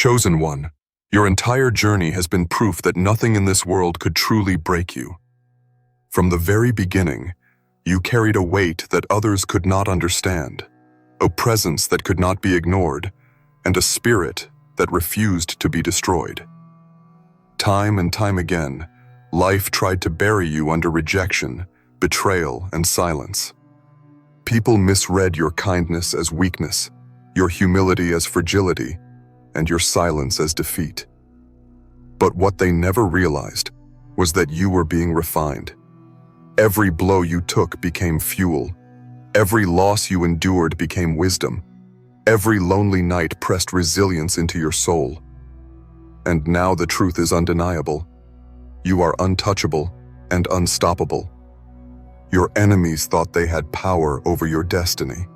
Chosen one, your entire journey has been proof that nothing in this world could truly break you. From the very beginning, you carried a weight that others could not understand, a presence that could not be ignored, and a spirit that refused to be destroyed. Time and time again, life tried to bury you under rejection, betrayal, and silence. People misread your kindness as weakness, your humility as fragility, and your silence as defeat. But what they never realized was that you were being refined. Every blow you took became fuel. Every loss you endured became wisdom. Every lonely night pressed resilience into your soul. And now the truth is undeniable. You are untouchable and unstoppable. Your enemies thought they had power over your destiny.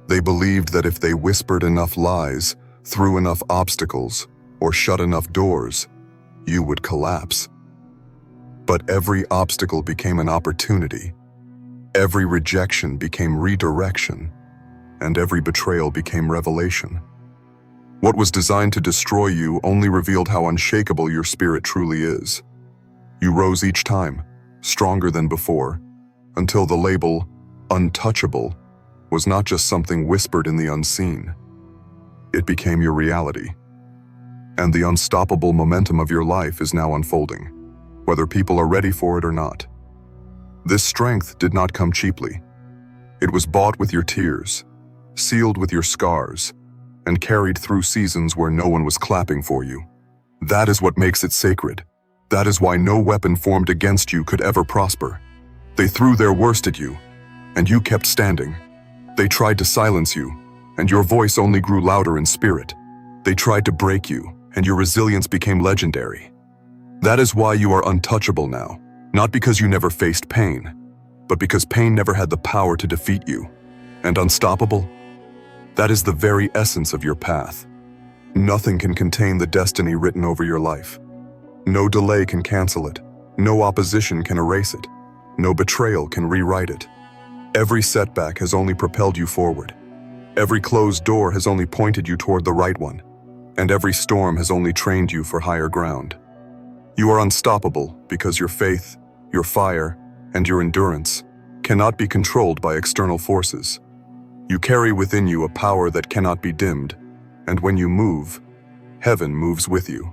They believed that if they whispered enough lies, threw enough obstacles, or shut enough doors, you would collapse. But every obstacle became an opportunity. Every rejection became redirection, and every betrayal became revelation. What was designed to destroy you only revealed how unshakable your spirit truly is. You rose each time, stronger than before, until the label, Untouchable, was not just something whispered in the unseen. It became your reality. And the unstoppable momentum of your life is now unfolding, whether people are ready for it or not. This strength did not come cheaply. It was bought with your tears, sealed with your scars, and carried through seasons where no one was clapping for you. That is what makes it sacred. That is why no weapon formed against you could ever prosper. They threw their worst at you, and you kept standing. They tried to silence you, and your voice only grew louder in spirit. They tried to break you, and your resilience became legendary. That is why you are untouchable now, not because you never faced pain, but because pain never had the power to defeat you. And unstoppable? That is the very essence of your path. Nothing can contain the destiny written over your life. No delay can cancel it. No opposition can erase it. No betrayal can rewrite it. Every setback has only propelled you forward. Every closed door has only pointed you toward the right one. And every storm has only trained you for higher ground. You are unstoppable because your faith, your fire, and your endurance cannot be controlled by external forces. You carry within you a power that cannot be dimmed, and when you move, heaven moves with you.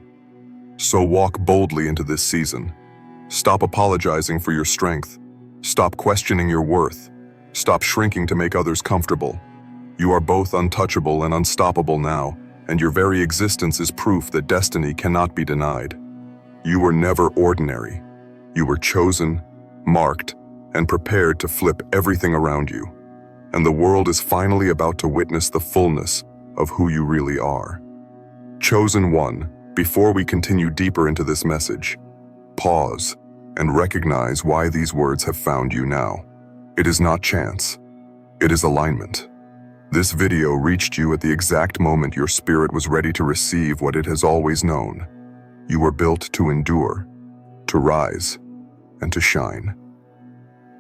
So walk boldly into this season. Stop apologizing for your strength. Stop questioning your worth. Stop shrinking to make others comfortable. You are both untouchable and unstoppable now, and your very existence is proof that destiny cannot be denied. You were never ordinary. You were chosen, marked, and prepared to flip everything around you. And the world is finally about to witness the fullness of who you really are. Chosen one, before we continue deeper into this message, pause and recognize why these words have found you now. It is not chance. It is alignment. This video reached you at the exact moment your spirit was ready to receive what it has always known. You were built to endure, to rise, and to shine.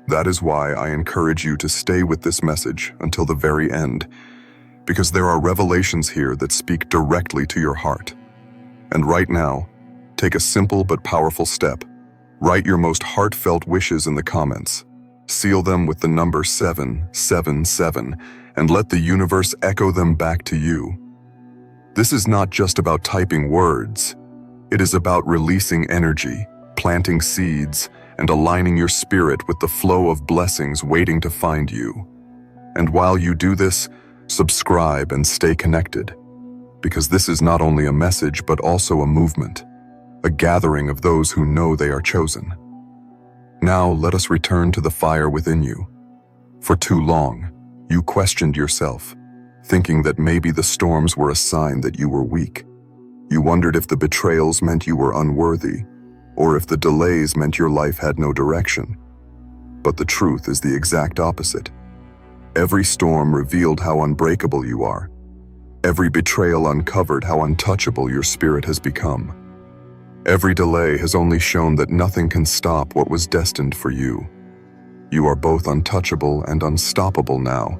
That is why I encourage you to stay with this message until the very end, because there are revelations here that speak directly to your heart. And right now, take a simple but powerful step. Write your most heartfelt wishes in the comments. Seal them with the number 777, and let the universe echo them back to you. This is not just about typing words. It is about releasing energy, planting seeds, and aligning your spirit with the flow of blessings waiting to find you. And while you do this, subscribe and stay connected, because this is not only a message but also a movement, a gathering of those who know they are chosen. Now let us return to the fire within you. For too long, you questioned yourself, thinking that maybe the storms were a sign that you were weak. You wondered if the betrayals meant you were unworthy, or if the delays meant your life had no direction. But the truth is the exact opposite. Every storm revealed how unbreakable you are. Every betrayal uncovered how untouchable your spirit has become. Every delay has only shown that nothing can stop what was destined for you. You are both untouchable and unstoppable now,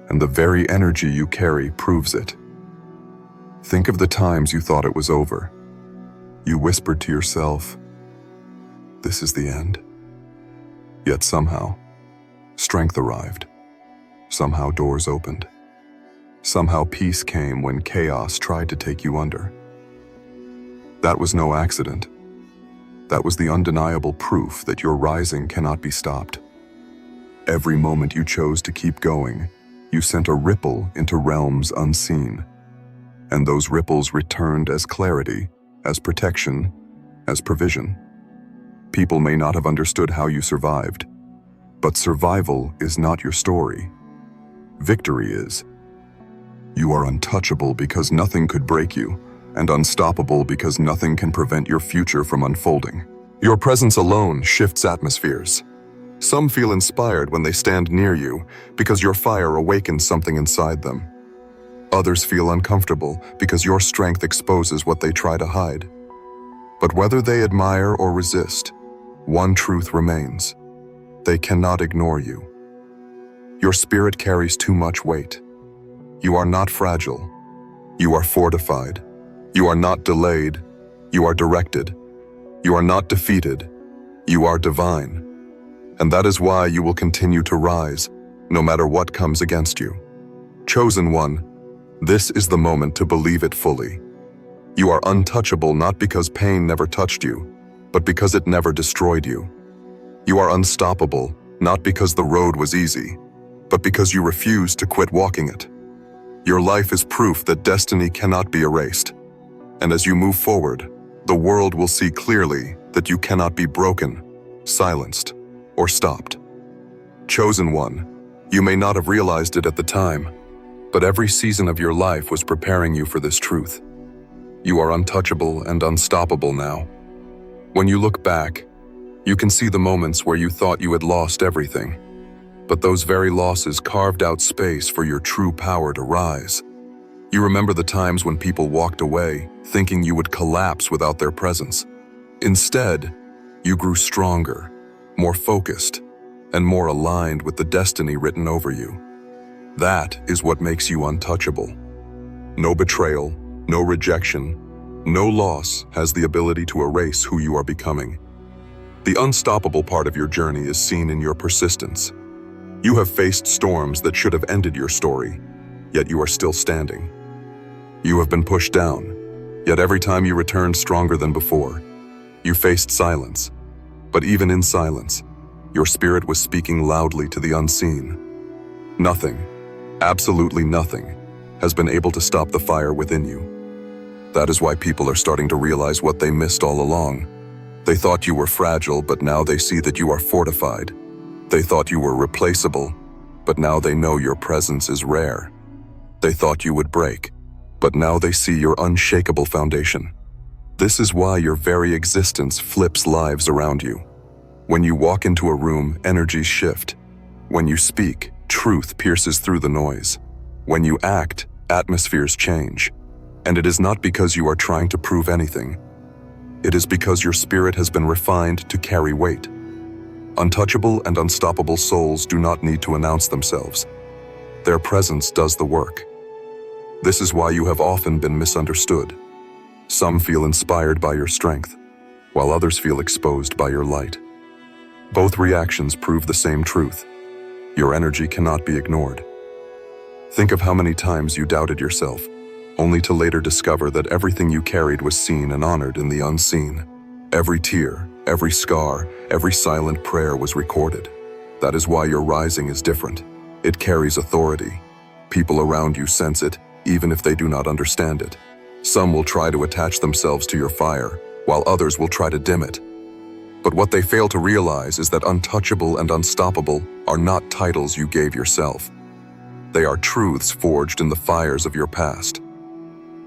and the very energy you carry proves it. Think of the times you thought it was over. You whispered to yourself, "This is the end." Yet somehow, strength arrived. Somehow doors opened. Somehow peace came when chaos tried to take you under. That was no accident. That was the undeniable proof that your rising cannot be stopped. Every moment you chose to keep going, you sent a ripple into realms unseen. And those ripples returned as clarity, as protection, as provision. People may not have understood how you survived, but survival is not your story. Victory is. You are untouchable because nothing could break you, and unstoppable because nothing can prevent your future from unfolding. Your presence alone shifts atmospheres. Some feel inspired when they stand near you because your fire awakens something inside them. Others feel uncomfortable because your strength exposes what they try to hide. But whether they admire or resist, one truth remains: they cannot ignore you. Your spirit carries too much weight. You are not fragile. You are fortified. You are not delayed. You are directed. You are not defeated. You are divine. And that is why you will continue to rise, no matter what comes against you. Chosen one, this is the moment to believe it fully. You are untouchable not because pain never touched you, but because it never destroyed you. You are unstoppable not because the road was easy, but because you refused to quit walking it. Your life is proof that destiny cannot be erased. And as you move forward, the world will see clearly that you cannot be broken, silenced, or stopped. Chosen one, you may not have realized it at the time, but every season of your life was preparing you for this truth. You are untouchable and unstoppable now. When you look back, you can see the moments where you thought you had lost everything, but those very losses carved out space for your true power to rise. You remember the times when people walked away, thinking you would collapse without their presence. Instead, you grew stronger, more focused, and more aligned with the destiny written over you. That is what makes you untouchable. No betrayal, no rejection, no loss has the ability to erase who you are becoming. The unstoppable part of your journey is seen in your persistence. You have faced storms that should have ended your story, yet you are still standing. You have been pushed down, yet every time you returned stronger than before. You faced silence, but even in silence, your spirit was speaking loudly to the unseen. Nothing, absolutely nothing, has been able to stop the fire within you. That is why people are starting to realize what they missed all along. They thought you were fragile, but now they see that you are fortified. They thought you were replaceable, but now they know your presence is rare. They thought you would break, but now they see your unshakable foundation. This is why your very existence flips lives around you. When you walk into a room, energies shift. When you speak, truth pierces through the noise. When you act, atmospheres change. And it is not because you are trying to prove anything. It is because your spirit has been refined to carry weight. Untouchable and unstoppable souls do not need to announce themselves. Their presence does the work. This is why you have often been misunderstood. Some feel inspired by your strength, while others feel exposed by your light. Both reactions prove the same truth. Your energy cannot be ignored. Think of how many times you doubted yourself, only to later discover that everything you carried was seen and honored in the unseen. Every tear, every scar, every silent prayer was recorded. That is why your rising is different. It carries authority. People around you sense it, even if they do not understand it. Some will try to attach themselves to your fire, while others will try to dim it. But what they fail to realize is that untouchable and unstoppable are not titles you gave yourself. They are truths forged in the fires of your past.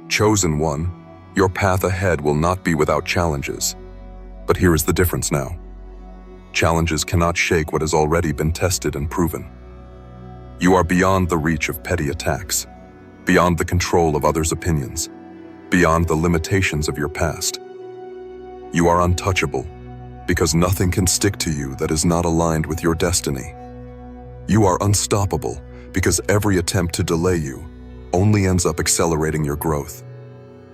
Chosen one, your path ahead will not be without challenges. But here is the difference now. Challenges cannot shake what has already been tested and proven. You are beyond the reach of petty attacks, beyond the control of others' opinions, beyond the limitations of your past. You are untouchable because nothing can stick to you that is not aligned with your destiny. You are unstoppable because every attempt to delay you only ends up accelerating your growth.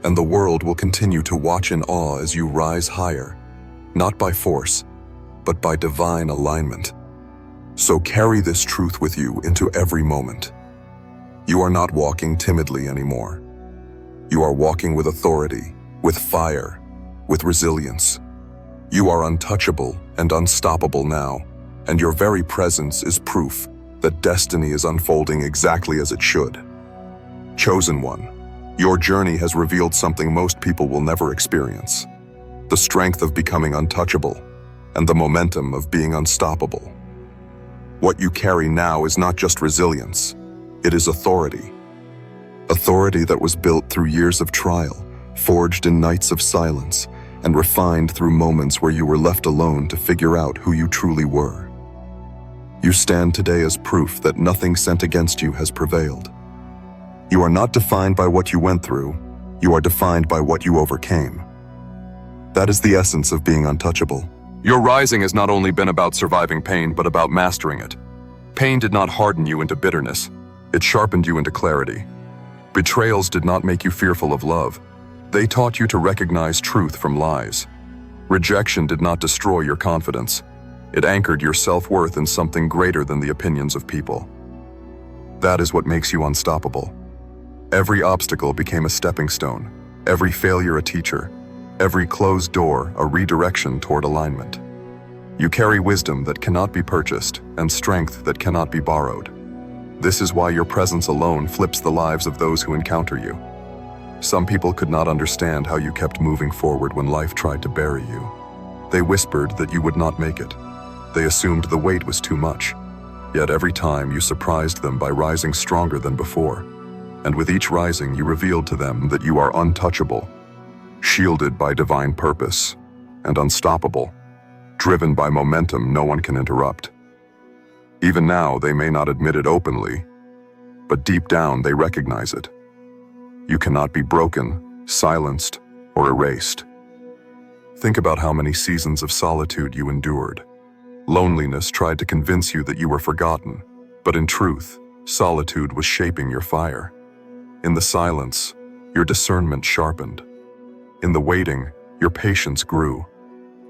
And the world will continue to watch in awe as you rise higher, not by force, but by divine alignment. So carry this truth with you into every moment. You are not walking timidly anymore. You are walking with authority, with fire, with resilience. You are untouchable and unstoppable now, and your very presence is proof that destiny is unfolding exactly as it should. Chosen one, your journey has revealed something most people will never experience: the strength of becoming untouchable and the momentum of being unstoppable. What you carry now is not just resilience, it is authority. Authority that was built through years of trial, forged in nights of silence, and refined through moments where you were left alone to figure out who you truly were. You stand today as proof that nothing sent against you has prevailed. You are not defined by what you went through, you are defined by what you overcame. That is the essence of being untouchable. Your rising has not only been about surviving pain, but about mastering it. Pain did not harden you into bitterness, it sharpened you into clarity. Betrayals did not make you fearful of love, they taught you to recognize truth from lies. Rejection did not destroy your confidence, it anchored your self-worth in something greater than the opinions of people. That is what makes you unstoppable. Every obstacle became a stepping stone, every failure a teacher, every closed door a redirection toward alignment. You carry wisdom that cannot be purchased and strength that cannot be borrowed. This is why your presence alone flips the lives of those who encounter you. Some people could not understand how you kept moving forward when life tried to bury you. They whispered that you would not make it. They assumed the weight was too much. Yet every time you surprised them by rising stronger than before. And with each rising you revealed to them that you are untouchable, shielded by divine purpose, and unstoppable, driven by momentum no one can interrupt. Even now they may not admit it openly, but deep down they recognize it. You cannot be broken, silenced, or erased. Think about how many seasons of solitude you endured. Loneliness tried to convince you that you were forgotten, but in truth, solitude was shaping your fire. In the silence, your discernment sharpened. In the waiting, your patience grew.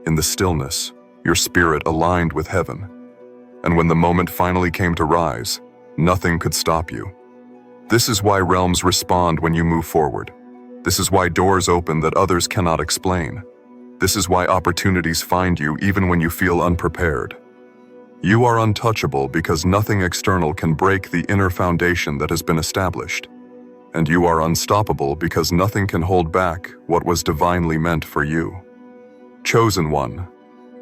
In the stillness, your spirit aligned with heaven. And when the moment finally came to rise, nothing could stop you. This is why realms respond when you move forward. This is why doors open that others cannot explain. This is why opportunities find you even when you feel unprepared. You are untouchable because nothing external can break the inner foundation that has been established. And you are unstoppable because nothing can hold back what was divinely meant for you. Chosen one,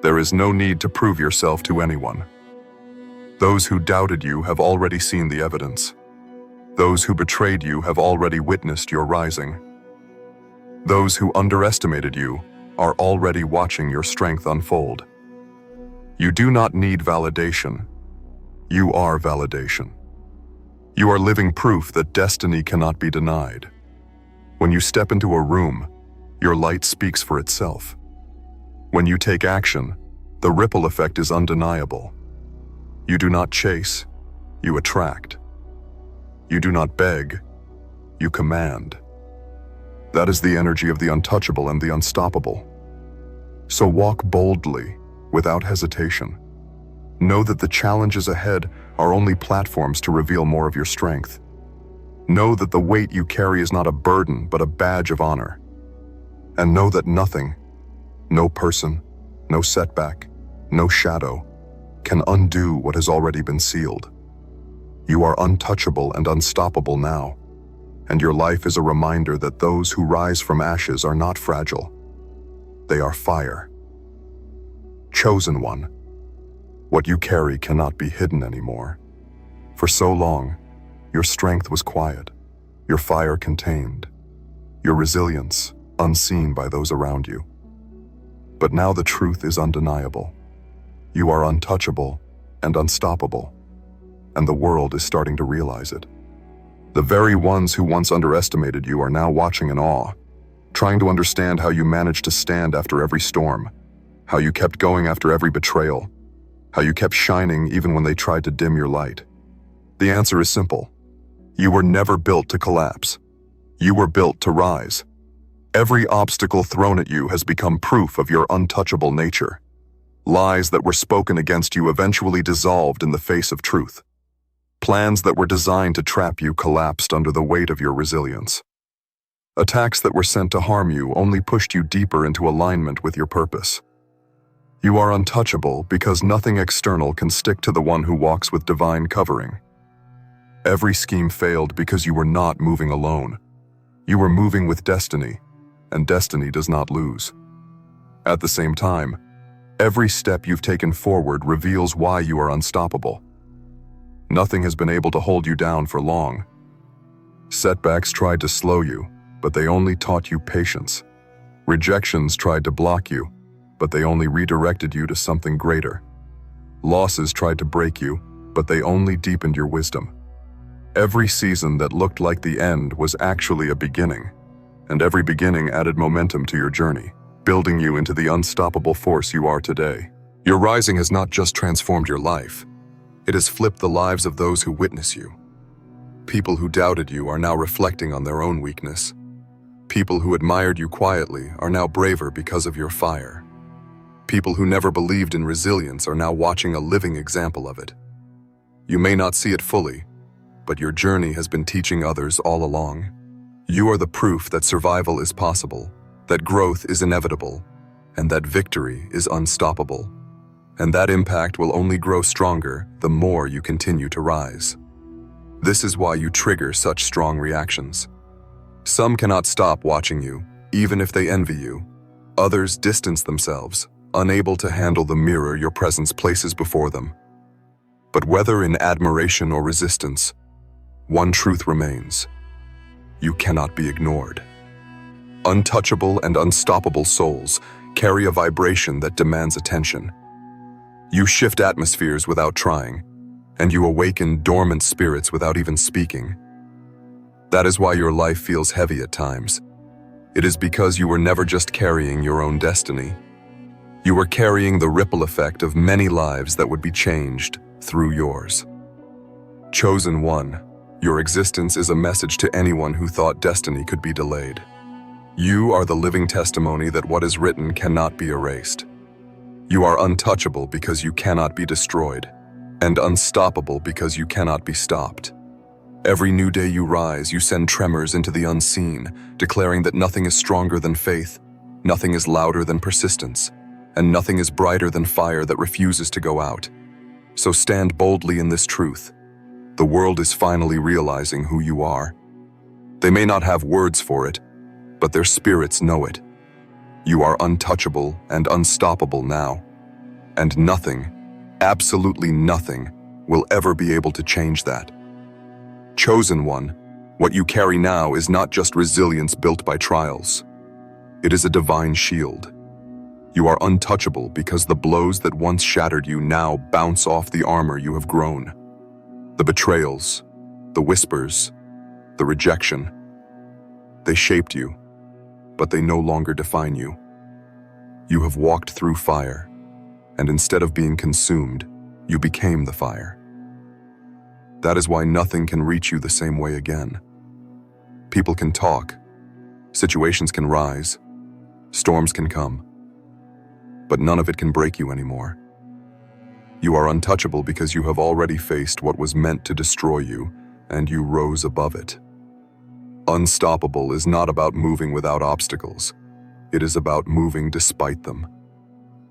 there is no need to prove yourself to anyone. Those who doubted you have already seen the evidence. Those who betrayed you have already witnessed your rising. Those who underestimated you are already watching your strength unfold. You do not need validation. You are validation. You are living proof that destiny cannot be denied. When you step into a room, your light speaks for itself. When you take action, the ripple effect is undeniable. You do not chase, you attract. You do not beg, you command. That is the energy of the untouchable and the unstoppable. So walk boldly, without hesitation. Know that the challenges ahead are only platforms to reveal more of your strength. Know that the weight you carry is not a burden, but a badge of honor. And know that nothing, no person, no setback, no shadow, can undo what has already been sealed. You are untouchable and unstoppable now, and your life is a reminder that those who rise from ashes are not fragile. They are fire. Chosen one, what you carry cannot be hidden anymore. For so long, your strength was quiet, your fire contained, your resilience unseen by those around you. But now the truth is undeniable. You are untouchable and unstoppable, and the world is starting to realize it. The very ones who once underestimated you are now watching in awe, trying to understand how you managed to stand after every storm, how you kept going after every betrayal, how you kept shining even when they tried to dim your light. The answer is simple. You were never built to collapse. You were built to rise. Every obstacle thrown at you has become proof of your untouchable nature. Lies that were spoken against you eventually dissolved in the face of truth. Plans that were designed to trap you collapsed under the weight of your resilience. Attacks that were sent to harm you only pushed you deeper into alignment with your purpose. You are untouchable because nothing external can stick to the one who walks with divine covering. Every scheme failed because you were not moving alone. You were moving with destiny, and destiny does not lose. At the same time, every step you've taken forward reveals why you are unstoppable. Nothing has been able to hold you down for long. Setbacks tried to slow you, but they only taught you patience. Rejections tried to block you, but they only redirected you to something greater. Losses tried to break you, but they only deepened your wisdom. Every season that looked like the end was actually a beginning, and every beginning added momentum to your journey, building you into the unstoppable force you are today. Your rising has not just transformed your life, it has flipped the lives of those who witness you. People who doubted you are now reflecting on their own weakness. People who admired you quietly are now braver because of your fire. People who never believed in resilience are now watching a living example of it. You may not see it fully, but your journey has been teaching others all along. You are the proof that survival is possible, that growth is inevitable, and that victory is unstoppable. And that impact will only grow stronger the more you continue to rise. This is why you trigger such strong reactions. Some cannot stop watching you, even if they envy you. Others distance themselves, unable to handle the mirror your presence places before them. But whether in admiration or resistance, one truth remains: you cannot be ignored. Untouchable and unstoppable souls carry a vibration that demands attention. You shift atmospheres without trying, and you awaken dormant spirits without even speaking. That is why your life feels heavy at times. It is because you were never just carrying your own destiny. You were carrying the ripple effect of many lives that would be changed through yours. Chosen one, your existence is a message to anyone who thought destiny could be delayed. You are the living testimony that what is written cannot be erased. You are untouchable because you cannot be destroyed, and unstoppable because you cannot be stopped. Every new day you rise, you send tremors into the unseen, declaring that nothing is stronger than faith, nothing is louder than persistence, and nothing is brighter than fire that refuses to go out. So stand boldly in this truth. The world is finally realizing who you are. They may not have words for it, but their spirits know it. You are untouchable and unstoppable now, and nothing, absolutely nothing, will ever be able to change that. Chosen one, what you carry now is not just resilience built by trials. It is a divine shield. You are untouchable because the blows that once shattered you now bounce off the armor you have grown. The betrayals, the whispers, the rejection, they shaped you, but they no longer define you. You have walked through fire, and instead of being consumed, you became the fire. That is why nothing can reach you the same way again. People can talk, situations can rise, storms can come, but none of it can break you anymore. You are untouchable because you have already faced what was meant to destroy you, and you rose above it. Unstoppable is not about moving without obstacles. It is about moving despite them.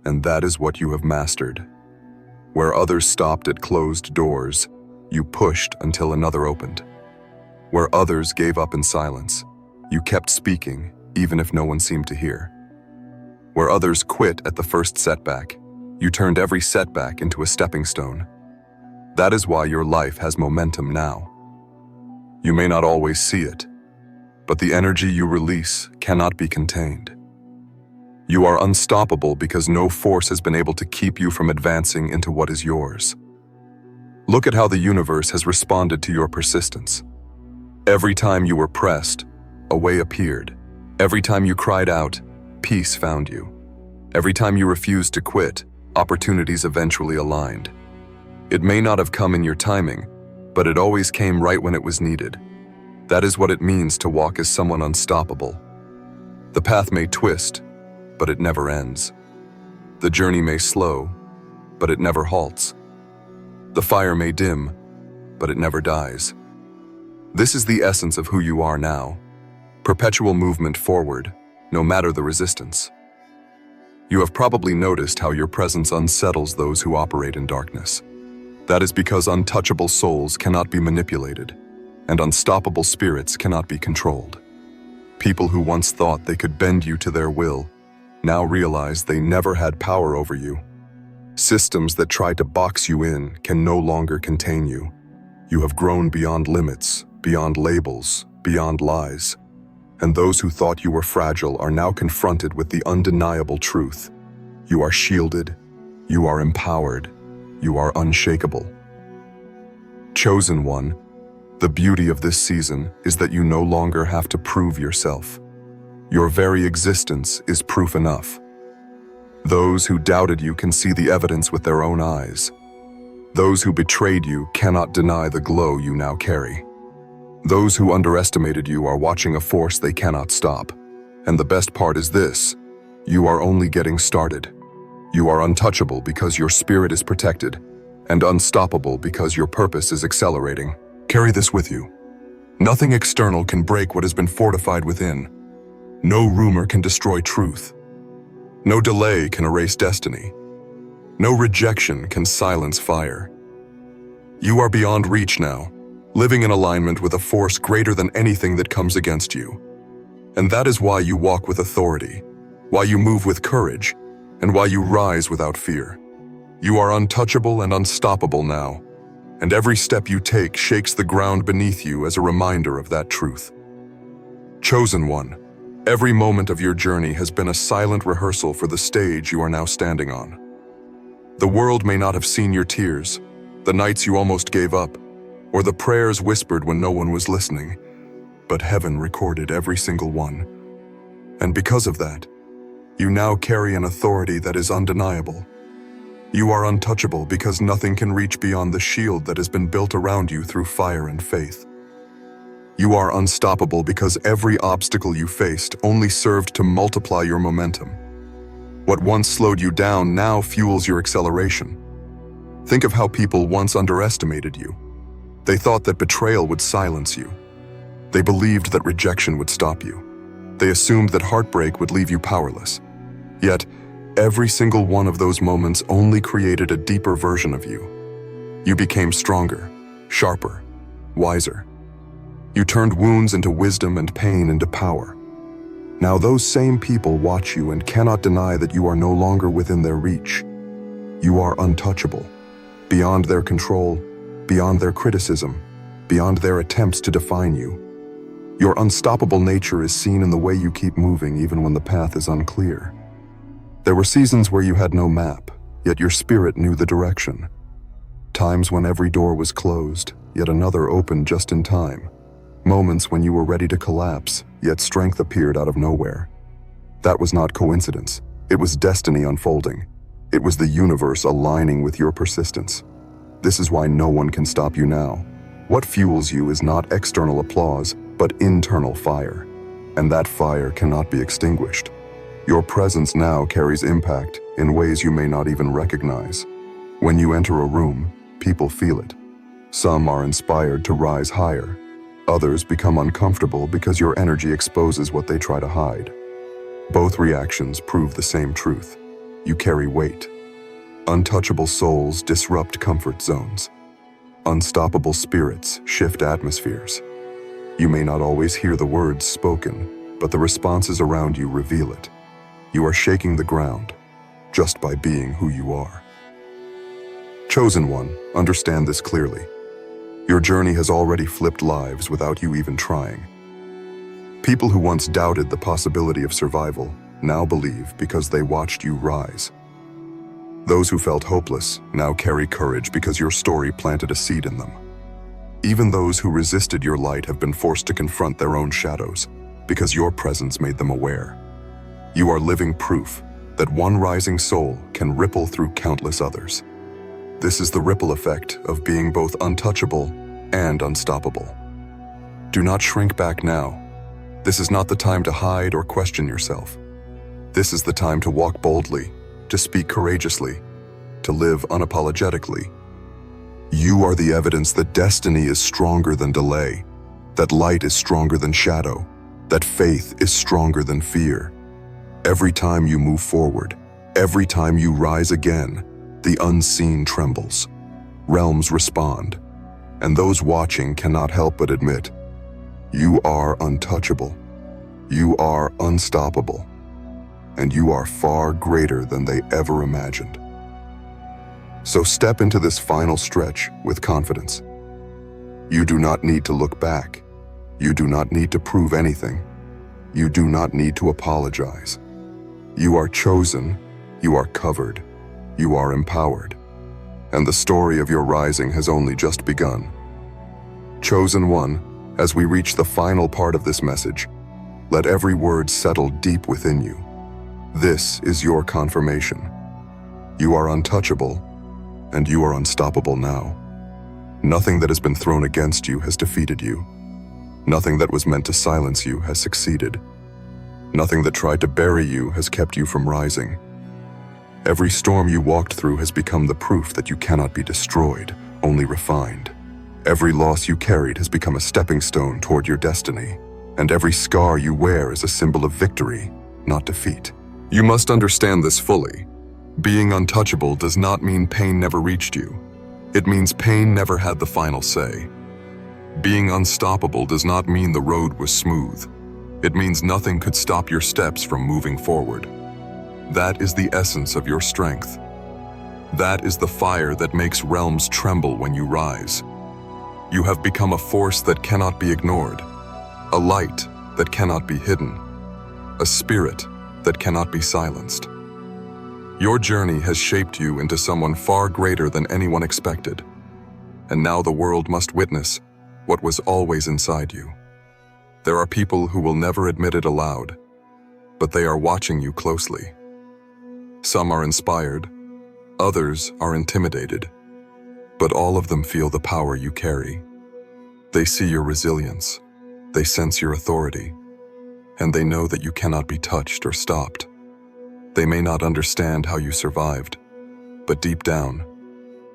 And that is what you have mastered. Where others stopped at closed doors, you pushed until another opened. Where others gave up in silence, you kept speaking even if no one seemed to hear. Where others quit at the first setback, you turned every setback into a stepping stone. That is why your life has momentum now. You may not always see it, but the energy you release cannot be contained. You are unstoppable because no force has been able to keep you from advancing into what is yours. Look at how the universe has responded to your persistence. Every time you were pressed, a way appeared. Every time you cried out, peace found you. Every time you refused to quit, opportunities eventually aligned. It may not have come in your timing, but it always came right when it was needed. That is what it means to walk as someone unstoppable. The path may twist, but it never ends. The journey may slow, but it never halts. The fire may dim, but it never dies. This is the essence of who you are now. Perpetual movement forward, no matter the resistance. You have probably noticed how your presence unsettles those who operate in darkness. That is because untouchable souls cannot be manipulated, and unstoppable spirits cannot be controlled. People who once thought they could bend you to their will now realize they never had power over you. Systems that try to box you in can no longer contain you. You have grown beyond limits, beyond labels, beyond lies. And those who thought you were fragile are now confronted with the undeniable truth. You are shielded, you are empowered, you are unshakable. Chosen one, the beauty of this season is that you no longer have to prove yourself. Your very existence is proof enough. Those who doubted you can see the evidence with their own eyes. Those who betrayed you cannot deny the glow you now carry. Those who underestimated you are watching a force they cannot stop. And the best part is this: you are only getting started. You are untouchable because your spirit is protected, and unstoppable because your purpose is accelerating. Carry this with you. Nothing external can break what has been fortified within. No rumor can destroy truth. No delay can erase destiny. No rejection can silence fire. You are beyond reach now, living in alignment with a force greater than anything that comes against you. And that is why you walk with authority, why you move with courage, and why you rise without fear. You are untouchable and unstoppable now, and every step you take shakes the ground beneath you as a reminder of that truth. Chosen one, every moment of your journey has been a silent rehearsal for the stage you are now standing on. The world may not have seen your tears, the nights you almost gave up, or the prayers whispered when no one was listening, but heaven recorded every single one. And because of that, you now carry an authority that is undeniable. You are untouchable because nothing can reach beyond the shield that has been built around you through fire and faith. You are unstoppable because every obstacle you faced only served to multiply your momentum. What once slowed you down now fuels your acceleration. Think of how people once underestimated you. They thought that betrayal would silence you. They believed that rejection would stop you. They assumed that heartbreak would leave you powerless. Yet, every single one of those moments only created a deeper version of you. You became stronger, sharper, wiser. You turned wounds into wisdom and pain into power. Now those same people watch you and cannot deny that you are no longer within their reach. You are untouchable, beyond their control, beyond their criticism, beyond their attempts to define you. Your unstoppable nature is seen in the way you keep moving even when the path is unclear. There were seasons where you had no map, yet your spirit knew the direction. Times when every door was closed, yet another opened just in time. Moments when you were ready to collapse, yet strength appeared out of nowhere. That was not coincidence. It was destiny unfolding. It was the universe aligning with your persistence. This is why no one can stop you now. What fuels you is not external applause, but internal fire. And that fire cannot be extinguished. Your presence now carries impact in ways you may not even recognize. When you enter a room, people feel it. Some are inspired to rise higher. Others become uncomfortable because your energy exposes what they try to hide. Both reactions prove the same truth. You carry weight. Untouchable souls disrupt comfort zones. Unstoppable spirits shift atmospheres. You may not always hear the words spoken, but the responses around you reveal it. You are shaking the ground just by being who you are. Chosen one, understand this clearly. Your journey has already flipped lives without you even trying. People who once doubted the possibility of survival now believe because they watched you rise. Those who felt hopeless now carry courage because your story planted a seed in them. Even those who resisted your light have been forced to confront their own shadows because your presence made them aware. You are living proof that one rising soul can ripple through countless others. This is the ripple effect of being both untouchable and unstoppable. Do not shrink back now. This is not the time to hide or question yourself. This is the time to walk boldly, to speak courageously, to live unapologetically. You are the evidence that destiny is stronger than delay, that light is stronger than shadow, that faith is stronger than fear. Every time you move forward, every time you rise again, the unseen trembles. Realms respond, and those watching cannot help but admit, you are untouchable, you are unstoppable, and you are far greater than they ever imagined. So step into this final stretch with confidence. You do not need to look back. You do not need to prove anything. You do not need to apologize. You are chosen, you are covered, you are empowered, and the story of your rising has only just begun. Chosen one, as we reach the final part of this message, let every word settle deep within you. This is your confirmation. You are untouchable, and you are unstoppable now. Nothing that has been thrown against you has defeated you. Nothing that was meant to silence you has succeeded. Nothing that tried to bury you has kept you from rising. Every storm you walked through has become the proof that you cannot be destroyed, only refined. Every loss you carried has become a stepping stone toward your destiny, and every scar you wear is a symbol of victory, not defeat. You must understand this fully. Being untouchable does not mean pain never reached you. It means pain never had the final say. Being unstoppable does not mean the road was smooth. It means nothing could stop your steps from moving forward. That is the essence of your strength. That is the fire that makes realms tremble when you rise. You have become a force that cannot be ignored, a light that cannot be hidden, a spirit that cannot be silenced. Your journey has shaped you into someone far greater than anyone expected, and now the world must witness what was always inside you. There are people who will never admit it aloud, but they are watching you closely. Some are inspired, others are intimidated, but all of them feel the power you carry. They see your resilience, they sense your authority, and they know that you cannot be touched or stopped. They may not understand how you survived, but deep down,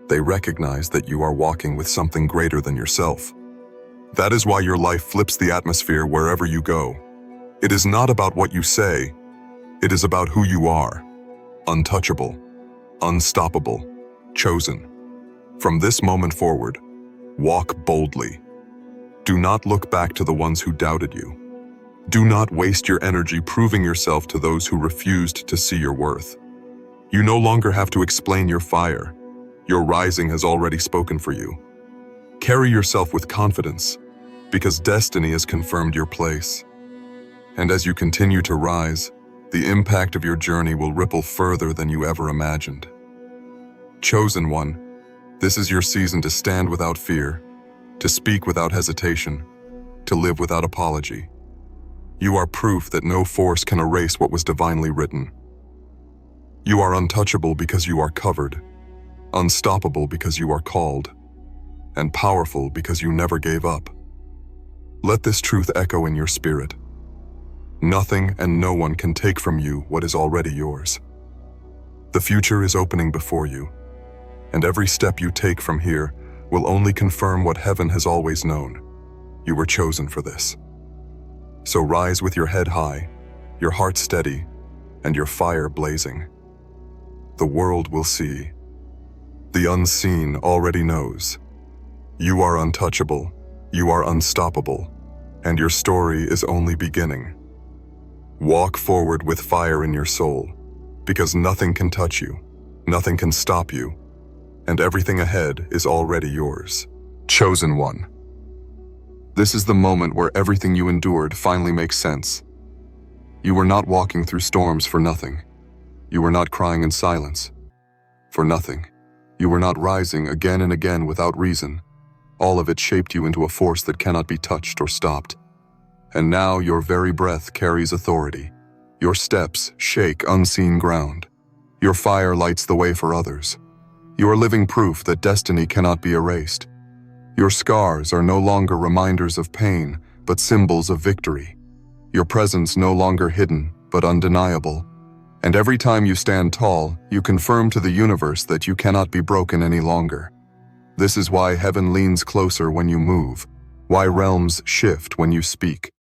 they recognize that you are walking with something greater than yourself. That is why your life flips the atmosphere wherever you go. It is not about what you say, it is about who you are. Untouchable, unstoppable, chosen. From this moment forward, walk boldly. Do not look back to the ones who doubted you. Do not waste your energy proving yourself to those who refused to see your worth. You no longer have to explain your fire. Your rising has already spoken for you. Carry yourself with confidence, because destiny has confirmed your place. And as you continue to rise, the impact of your journey will ripple further than you ever imagined. Chosen one, this is your season to stand without fear, to speak without hesitation, to live without apology. You are proof that no force can erase what was divinely written. You are untouchable because you are covered, unstoppable because you are called, and powerful because you never gave up. Let this truth echo in your spirit. Nothing and no one can take from you what is already yours. The future is opening before you, and every step you take from here will only confirm what heaven has always known. You were chosen for this. So rise with your head high, your heart steady, and your fire blazing. The world will see. The unseen already knows. You are untouchable, you are unstoppable, and your story is only beginning. Walk forward with fire in your soul, because nothing can touch you, nothing can stop you, and everything ahead is already yours. Chosen one. This is the moment where everything you endured finally makes sense. You were not walking through storms for nothing. You were not crying in silence for nothing. You were not rising again and again without reason. All of it shaped you into a force that cannot be touched or stopped. And now your very breath carries authority. Your steps shake unseen ground. Your fire lights the way for others. You are living proof that destiny cannot be erased. Your scars are no longer reminders of pain, but symbols of victory. your presence no longer hidden, but undeniable. And every time you stand tall, you confirm to the universe that you cannot be broken any longer. This is why heaven leans closer when you move, why realms shift when you speak,